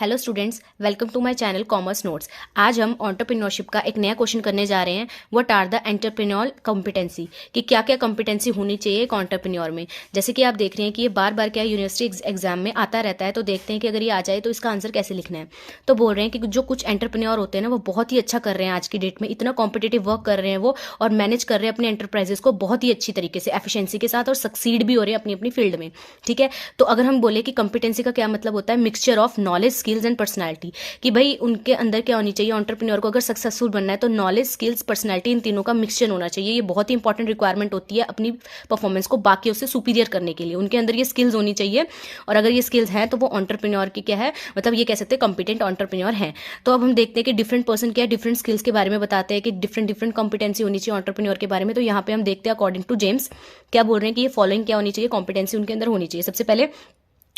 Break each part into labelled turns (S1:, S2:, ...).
S1: Hello students, welcome to my channel commerce notes. आज हम entrepreneurship का एक नया क्वेश्चन करने जा रहे हैं। What are the entrepreneur competency, कि क्या क्या कॉम्पिटेंसी होनी चाहिए एक एंटरप्रेन्योर में। जैसे कि आप देख रहे हैं कि ये बार बार क्या यूनिवर्सिटी एग्जाम में आता रहता है, तो देखते हैं कि अगर ये आ जाए तो इसका आंसर कैसे लिखना है। तो बोल रहे हैं कि जो कुछ एंटरप्रेन्योर होते हैं ना, वो बहुत ही अच्छा कर रहे हैं आज की डेट में, इतना कॉम्पिटेटिव वर्क कर रहे हैं वो, और मैनेज कर रहे हैं अपने एंटरप्राइजेस को बहुत ही अच्छी तरीके से, एफिशिएंसी के साथ, और सक्सीड भी हो रहे हैं अपनी अपनी फील्ड में। ठीक है, तो अगर हम बोले कि कॉम्पिटेंसी का क्या मतलब होता है, mixture of knowledge, skills and personality, कि भाई उनके अंदर क्या होनी चाहिए। एंटरप्रेन्योर को अगर सक्सेसफुल बनना है तो नॉलेज, स्किल्स, पर्सनैलिटी, इन तीनों का मिक्सचर होना चाहिए। ये बहुत ही इंपॉर्टेंट रिक्वायरमेंट होती है अपनी परफॉर्मेंस को बाकियों से सुपीरियर करने के लिए। उनके अंदर ये स्किल्स होनी चाहिए, और अगर ये स्किल्स हैं तो वो एंटरप्रेन्योर की क्या है, मतलब ये कह सकते हैं कॉम्पिटेंट एंटरप्रेन्योर हैं। तो अब हम देखते हैं कि डिफरेंट पर्सन क्या डिफरेंट स्किल्स के बारे में बताते हैं कि डिफरेंट डिफरेंट कॉम्पिटेंसी होनी चाहिए एंटरप्रेन्योर के बारे में। तो यहाँ पे हम देखते हैं अकॉर्डिंग टू जेम्स क्या बोल रहे हैं कि ये फॉलोइंग क्या होनी चाहिए, कॉम्पिटेंसी उनके अंदर होनी चाहिए। सबसे पहले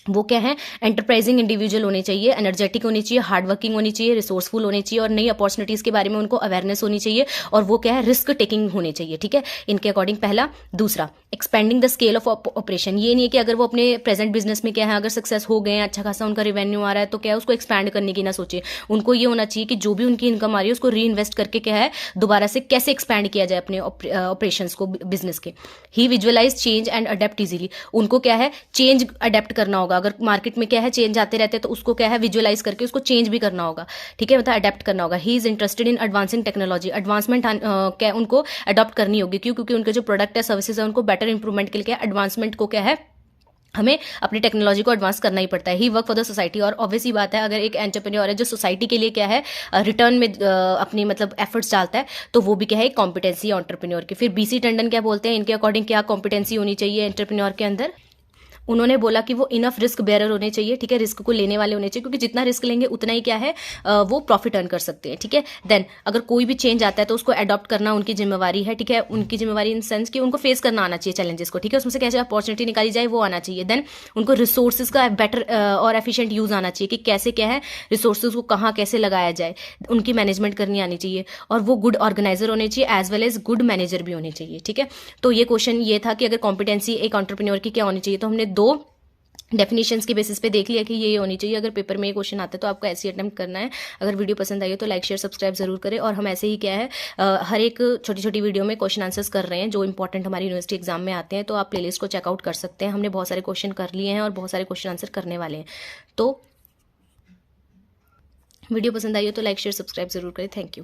S1: वो क्या है, एंटरप्राइजिंग इंडिविजुअल होने चाहिए, एनर्जेटिक होनी चाहिए, हार्ड वर्किंग होनी चाहिए, रिसोर्सफुल होनी चाहिए, और नई अपॉर्चुनिटीज के बारे में उनको अवेयरनेस होनी चाहिए, और वो क्या है, रिस्क टेकिंग होने चाहिए। ठीक है, इनके अकॉर्डिंग पहला। दूसरा, expanding the scale of operation. ये नहीं है कि अगर वो अपने प्रेजेंट बिजनेस में क्या है, अगर सक्सेस हो गए हैं, अच्छा खासा उनका रेवेन्यू आ रहा है, तो क्या है उसको एक्सपैंड करने की ना सोचे। उनको ये होना चाहिए कि जो भी उनकी इनकम आ रही है उसको री इन्वेस्ट करके क्या है, दोबारा से कैसे एक्सपैंड किया जाए अपने ऑपरेशन को, बिजनेस के। He visualise change and adapt easily. उनको क्या है, चेंज अडेप्ट करना होगा। अगर मार्केट में क्या है, चेंज आते रहते हैं, तो उसको क्या है, विजुअलाइज करके उसको चेंज भी करना होगा। ठीक है, मतलब अडेप्ट करना होगा। He is interested in advancing technology. Advancement क्या उनको अडॉप्ट करनी होगी, क्यों? क्योंकि उनके जो प्रोडक्ट है, सर्विसेज है, उनको बेटर इंप्रूवमेंट के लिए एडवांसमेंट को क्या है, हमें अपनी टेक्नोलॉजी को एडवांस करना ही पड़ता है। ही वर्क फॉर द सोसाइटी। और ऑब्वियस ही बात है, अगर एक एंटरप्रेन्योर है जो सोसाइटी के लिए क्या है, रिटर्न में अपनी मतलब एफर्ट्स डालता है, तो वो भी क्या है, एक कॉम्पिटेंसी एंटरप्रेन्योर की। फिर बीसी टंडन क्या बोलते हैं, इनके अकॉर्डिंग क्या कॉम्पिटेंसी होनी चाहिए एंटरप्रेन्योर के अंदर। उन्होंने बोला कि वो इनफ रिस्क बेरर होने चाहिए। ठीक है, रिस्क को लेने वाले होने चाहिए, क्योंकि जितना रिस्क लेंगे उतना ही क्या है, वो प्रॉफिट अर्न कर सकते हैं। ठीक है, देन अगर कोई भी चेंज आता है तो उसको अडॉप्ट करना उनकी जिम्मेवारी है। ठीक है, उनकी जिम्मेवारी इन सेंस कि उनको फेस करना आना चाहिए चैलेंजेस को। ठीक है, उसमें से कैसे अपॉर्चुनिटी निकाली जाए वो आना चाहिए। देन उनको रिसोर्सेज का बेटर और एफिशिएंट यूज आना चाहिए, कि कैसे क्या है, रिसोर्सेज को कहाँ कैसे लगाया जाए, उनकी मैनेजमेंट करनी आनी चाहिए। और वो गुड ऑर्गेनाइजर होने चाहिए, as well as good manager भी होने चाहिए। ठीक है, तो ये क्वेश्चन ये था कि अगर कॉम्पिटेंसी एक एंटरप्रेन्योर की क्या होनी चाहिए, तो हमने दो डेफिनेशंस के बेसिस पे देख लिया कि ये होनी चाहिए। अगर पेपर में ये क्वेश्चन आता है तो आपको ऐसे ही अटेम्प्ट करना है। अगर वीडियो पसंद आई हो तो लाइक शेयर सब्सक्राइब जरूर करें। और हम ऐसे ही क्या है, हर एक छोटी छोटी वीडियो में क्वेश्चन आंसर्स कर रहे हैं जो इंपॉर्टेंट हमारी यूनिवर्सिटी एग्जाम में आते हैं, तो आप प्लेलिस्ट को चेकआउट कर सकते हैं। हमने बहुत सारे क्वेश्चन कर लिए हैं और बहुत सारे क्वेश्चन आंसर करने वाले हैं। तो वीडियो पसंद आई हो तो लाइक शेयर सब्सक्राइब जरूर करें। Thank you.